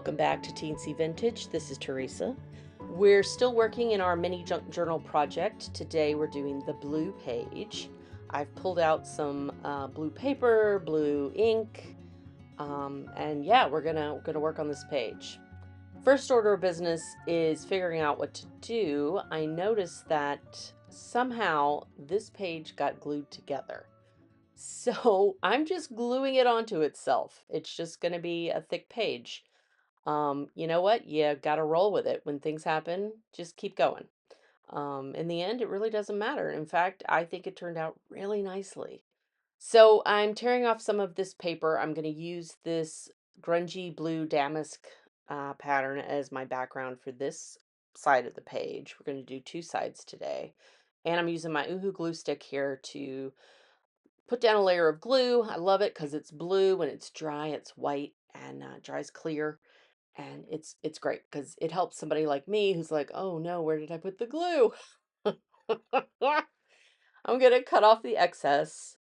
welcome back to Teensy Vintage. This is Teresa. We're still working in our mini junk journal project. Today we're doing the blue page. I've pulled out some blue paper, blue ink, and yeah, we're gonna work on this page. First order of business is figuring out what to do. I noticed that somehow this page got glued together. So I'm just gluing it onto itself. It's just going to be a thick page. You know what? You got to roll with it. When things happen, just keep going. In the end, it really doesn't matter. In fact, I think it turned out really nicely. So I'm tearing off some of this paper. I'm going to use this grungy blue damask pattern as my background for this side of the page. We're going to do two sides today. And I'm using my UHU glue stick here to put down a layer of glue. I love it because it's blue. When it's dry, it's white and dries clear. And it's great because it helps somebody like me who's like, oh no, where did I put the glue? I'm going to cut off the excess.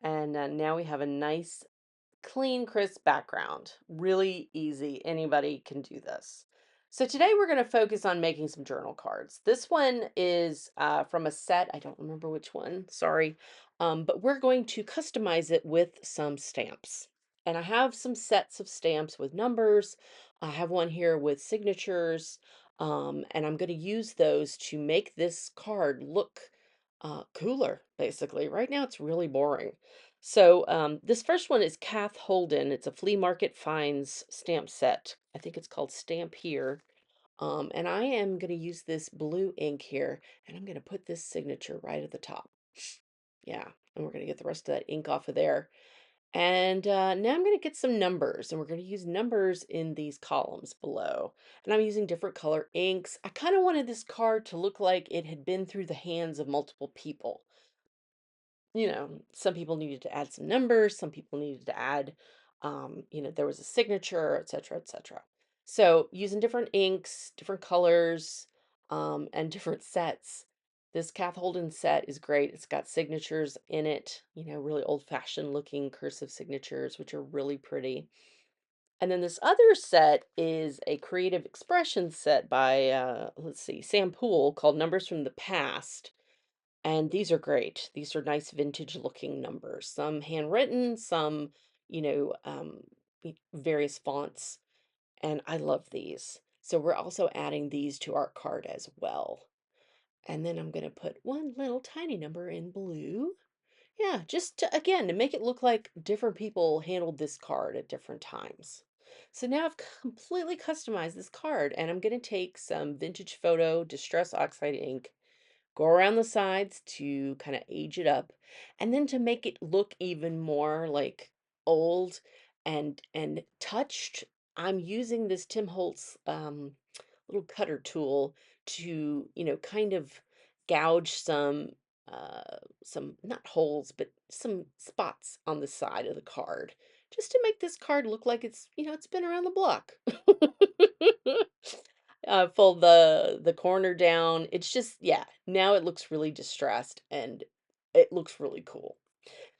And now we have a nice, clean, crisp background. Really easy. Anybody can do this. So today we're going to focus on making some journal cards. This one is from a set. I don't remember which one. Sorry. But we're going to customize it with some stamps. And I have some sets of stamps with numbers. I have one here with signatures. And I'm going to use those to make this card look cooler, basically. Right now it's really boring. So this first one is Cathe Holden. It's a flea market finds stamp set. I think it's called Stamp Here. And I am going to use this blue ink here, and I'm going to put this signature right at the top. Yeah, and we're going to get the rest of that ink off of there. And now I'm going to get some numbers, and we're going to use numbers in these columns below. And I'm using different color inks. I kind of wanted this card to look like it had been through the hands of multiple people. Some people needed to add some numbers, some people needed to add, there was a signature, etc., etc. So using different inks, different colors, and different sets. This Cathe Holden set is great. It's got signatures in it, really old-fashioned looking cursive signatures, which are really pretty. And then this other set is a creative expression set by, let's see, Poole called Numbers from the Past. And these are great. These are nice vintage looking numbers. Some handwritten, some, various fonts. And I love these. So we're also adding these to our card as well. And then I'm going to put one little tiny number in blue. Yeah, just to, again, to make it look like different people handled this card at different times. So now I've completely customized this card, and I'm going to take some vintage photo distress oxide ink, go around the sides to kind of age it up, and then to make it look even more like old and touched, I'm using this Tim Holtz little cutter tool to, kind of gouge some not holes, but some spots on the side of the card, just to make this card look like it's been around the block. Fold the corner down. It's just, yeah, now it looks really distressed and it looks really cool.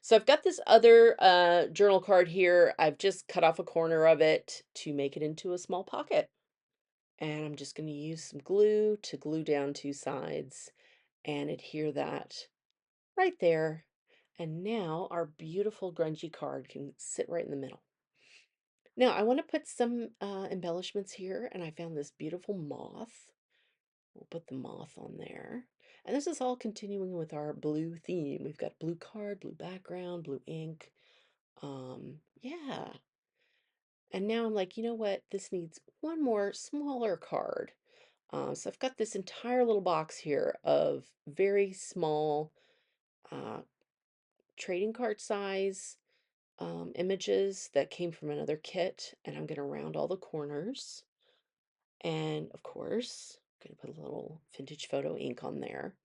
So I've got this other journal card here. I've just cut off a corner of it to make it into a small pocket. And I'm just going to use some glue to glue down two sides and adhere that right there. And now our beautiful grungy card can sit right in the middle. Now I want to put some embellishments here, and I found this beautiful moth. We'll put the moth on there. And this is all continuing with our blue theme. We've got blue card, blue background, blue ink. Yeah. And now I'm like, you know what? This needs one more smaller card. So I've got this entire little box here of very small uh, trading card size images that came from another kit. And I'm going to round all the corners. And of course, I'm going to put a little vintage photo ink on there.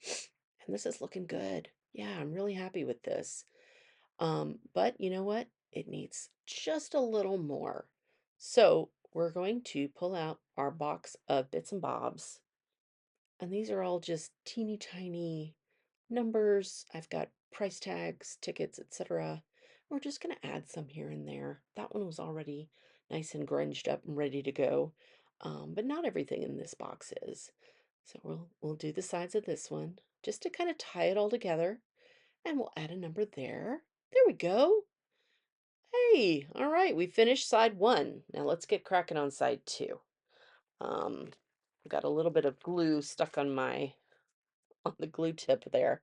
And this is looking good. Yeah, I'm really happy with this. But you know what? It needs just a little more. So we're going to pull out our box of bits and bobs. And these are all just teeny tiny numbers. I've got price tags, tickets, etc. We're just going to add some here and there. That one was already nice and grunged up and ready to go. But not everything in this box is. So we'll do the sides of this one just to kind of tie it all together, and we'll add a number there. There we go. Hey, all right, we finished side 1. Now let's get cracking on side 2. I've got a little bit of glue stuck on the glue tip there.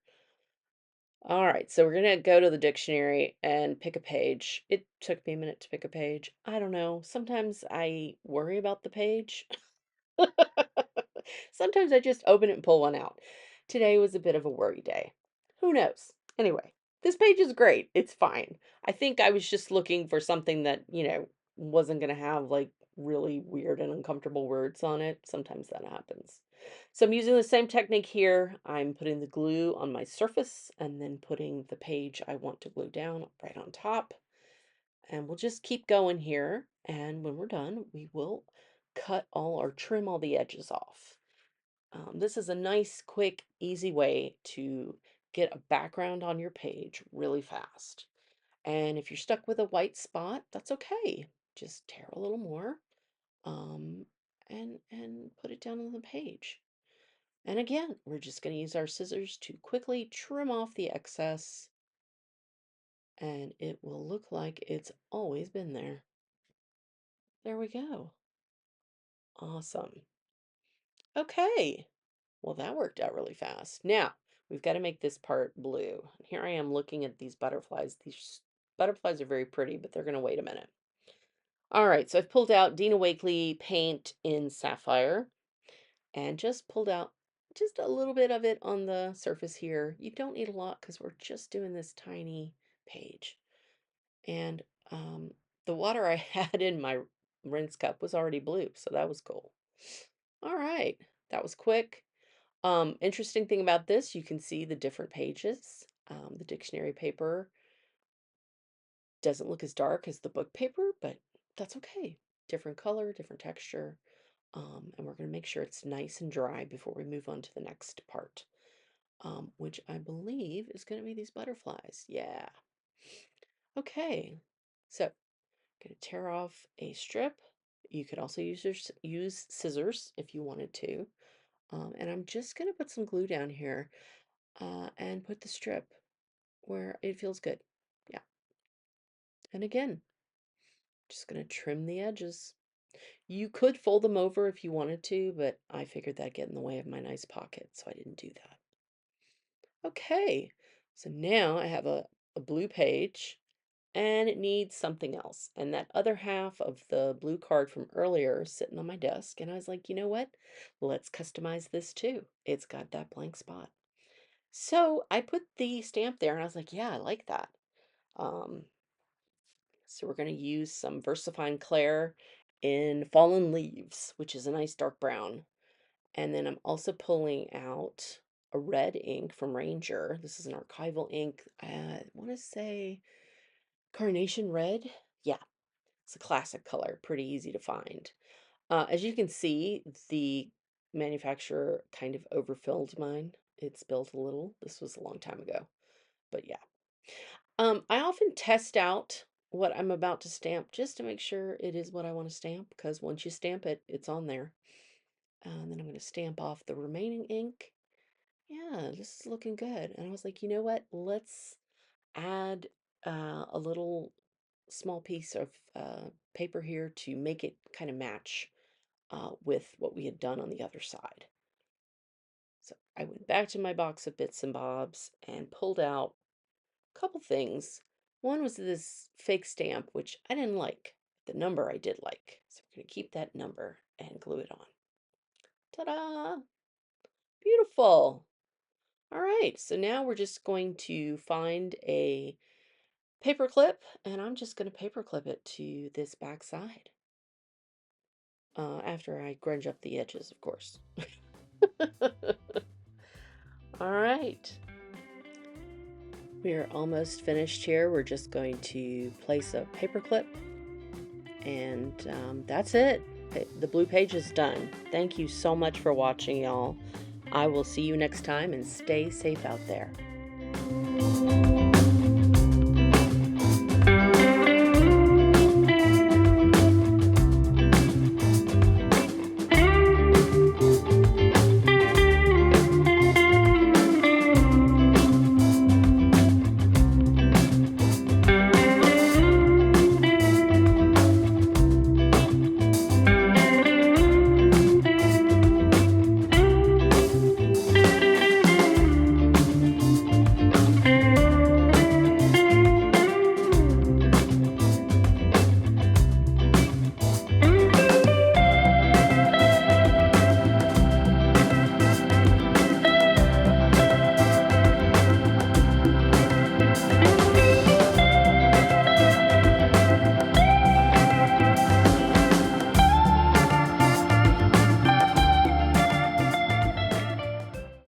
All right, so we're gonna go to the dictionary and pick a page. It took me a minute to pick a page. I don't know. Sometimes I worry about the page. Sometimes I just open it and pull one out. Today was a bit of a worry day. Who knows? Anyway, this page is great. It's fine. I think I was just looking for something that, wasn't going to have like really weird and uncomfortable words on it. Sometimes that happens. So I'm using the same technique here. I'm putting the glue on my surface and then putting the page I want to glue down right on top. And we'll just keep going here. And when we're done, we will trim all the edges off. This is a nice, quick, easy way to get a background on your page really fast. And if you're stuck with a white spot, that's okay. Just tear a little more, and put it down on the page. And again, we're just going to use our scissors to quickly trim off the excess, and it will look like it's always been there. There we go. Awesome. Okay. Well, that worked out really fast. Now, we've got to make this part blue. Here I am looking at these butterflies. These butterflies are very pretty, but they're going to wait a minute. All right, so I've pulled out Dina Wakley paint in Sapphire and just pulled out just a little bit of it on the surface here. You don't need a lot because we're just doing this tiny page. And the water I had in my rinse cup was already blue, so that was cool. All right, that was quick. Interesting thing about this, you can see the different pages. The dictionary paper doesn't look as dark as the book paper, but that's okay. Different color, different texture. And we're going to make sure it's nice and dry before we move on to the next part, which I believe is going to be these butterflies. Yeah. Okay. So, going to tear off a strip. You could also use scissors if you wanted to. And I'm just going to put some glue down here and put the strip where it feels good. Yeah. And again, just going to trim the edges. You could fold them over if you wanted to, but I figured that'd get in the way of my nice pocket, so I didn't do that. Okay, so now I have a blue page, and it needs something else. And that other half of the blue card from earlier is sitting on my desk, and I was like, you know what? Let's customize this too. It's got that blank spot. So I put the stamp there, and I was like, yeah, I like that. So we're going to use some VersaFine Clair in Fallen Leaves, which is a nice dark brown. And then I'm also pulling out a red ink from Ranger. This is an Archival ink. I want to say Carnation Red. Yeah, it's a classic color, pretty easy to find. As you can see, the manufacturer kind of overfilled mine. It spilled a little. This was a long time ago, but yeah. I often test out what I'm about to stamp just to make sure it is what I want to stamp, because once you stamp it, it's on there. And then I'm going to stamp off the remaining ink. Yeah, this is looking good. And I was like, you know what? Let's add a little small piece of paper here to make it kind of match with what we had done on the other side. So I went back to my box of bits and bobs and pulled out a couple things. One was this fake stamp, which I didn't like. The number I did like. So we're going to keep that number and glue it on. Ta-da! Beautiful. All right, so now we're just going to find a paper clip, and I'm just going to paper clip it to this back side. After I grunge up the edges, of course. All right. We're almost finished here. We're just going to place a paper clip, and that's it. The blue page is done. Thank you so much for watching, y'all. I will see you next time, and stay safe out there.